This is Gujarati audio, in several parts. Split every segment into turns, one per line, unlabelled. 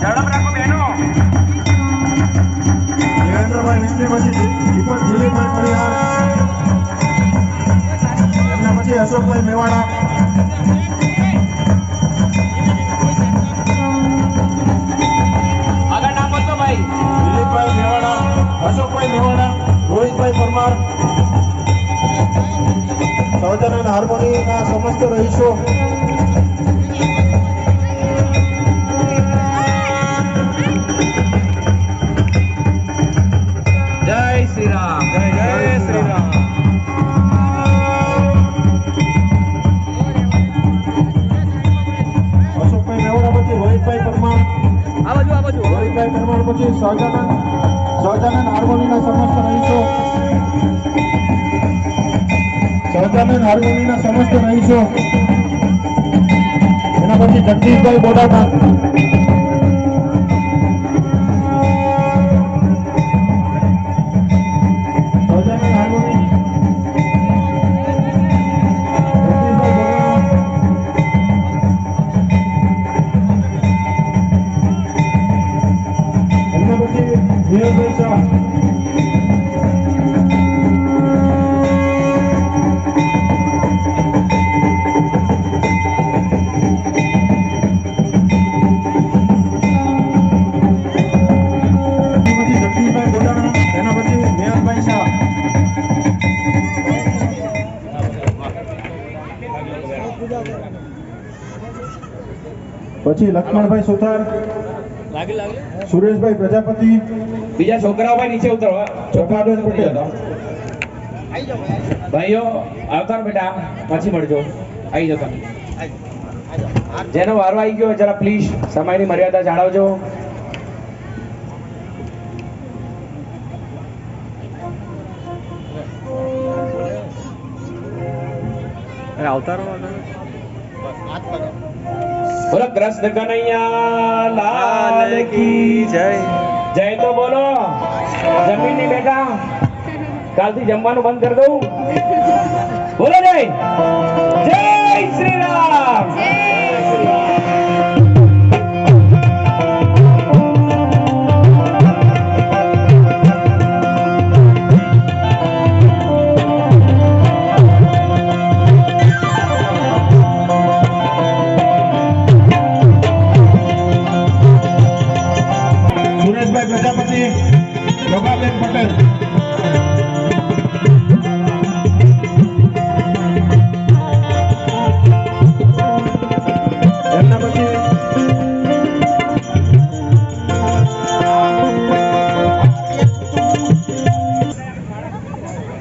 ઝડપ રાખો બહેનો.
દેવેન્દ્રભાઈ વિષ્ણુ પછી દીપક દિલીપભાઈ પરિહાર, એમના પછી અશોકભાઈ મેવાડા,
આગળ નામ બોલતો ભાઈ.
દિલીપભાઈ મેવાડા, અશોકભાઈ મેવાડા, રોહિતભાઈ પરમાર, સહજાનંદ હાર્મોનીના સમસ્ત રહીશો,
જય શ્રી રામ.
જય શ્રી રામ. અશોકભાઈ મેવાડા પછી રોહિતભાઈ પરમાર,
આ બાજુ
રોહિતભાઈ પરમાર પછી સહજાનંદ હાર્મોનીના સમસ્ત રહીશો, સહજાનંદ હાર્મોનીના સમસ્ત રહીશો, એના પછી જગદીશભાઈ બોડાના, સહજાનંદ હાર્મોની, એમના પછી વિવેકભાઈ શાહ, પછી જગદીશભાઈ બોડાણા, એના પછી મેહરભાઈ શાહ, પછી લક્ષ્મણભાઈ સુથાર, સુરેશભાઈ પ્રજાપતિ,
બીજા છોકરાઓ ભાઈ નીચે ઉતરો.
ચોખાબેન પટેલ,
ભાઈઓ આવતા રહો બેટા, પછી મળજો. આવી જાઓ તમે. જેનો વારો આવી ગયો જરા પ્લીઝ સમયની મર્યાદા જાળવજો. બોલો કૃષ્ણ કનૈયા લાલ કી જય. જય તો બોલો. જમીન ની બેટા કાલથી જમવાનું બંધ કરી દઉં. બોલો જય. જય શ્રી રામ.
સુરેશભાઈ પ્રજાપતિ, ચોખાબેન પટેલ,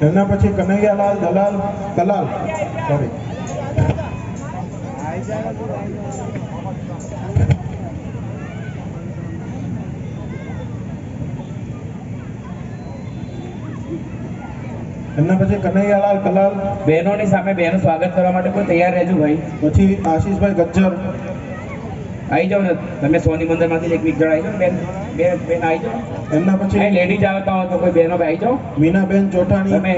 એમના પછી કનૈયાલાલ દલાલ કલાલ, સોરી, એમના પછી કનૈયાલાલ કલાલ,
બહેનોની સામે બહેનો સ્વાગત કરવા માટે કોઈ તૈયાર રહેજો ભાઈ.
પછી આશીષભાઈ ગજ્જર,
આવી જાઓ ને તમે સોની મંદિર માંથી એક જણ આવી જાઓ. બેન બેન બેન આવી જાઓ.
એમના પછી
લેડીઝ આવતા હોય તો કોઈ બહેનો આવી જાઓ.
મીનાબેન ચોટાણી,
તમે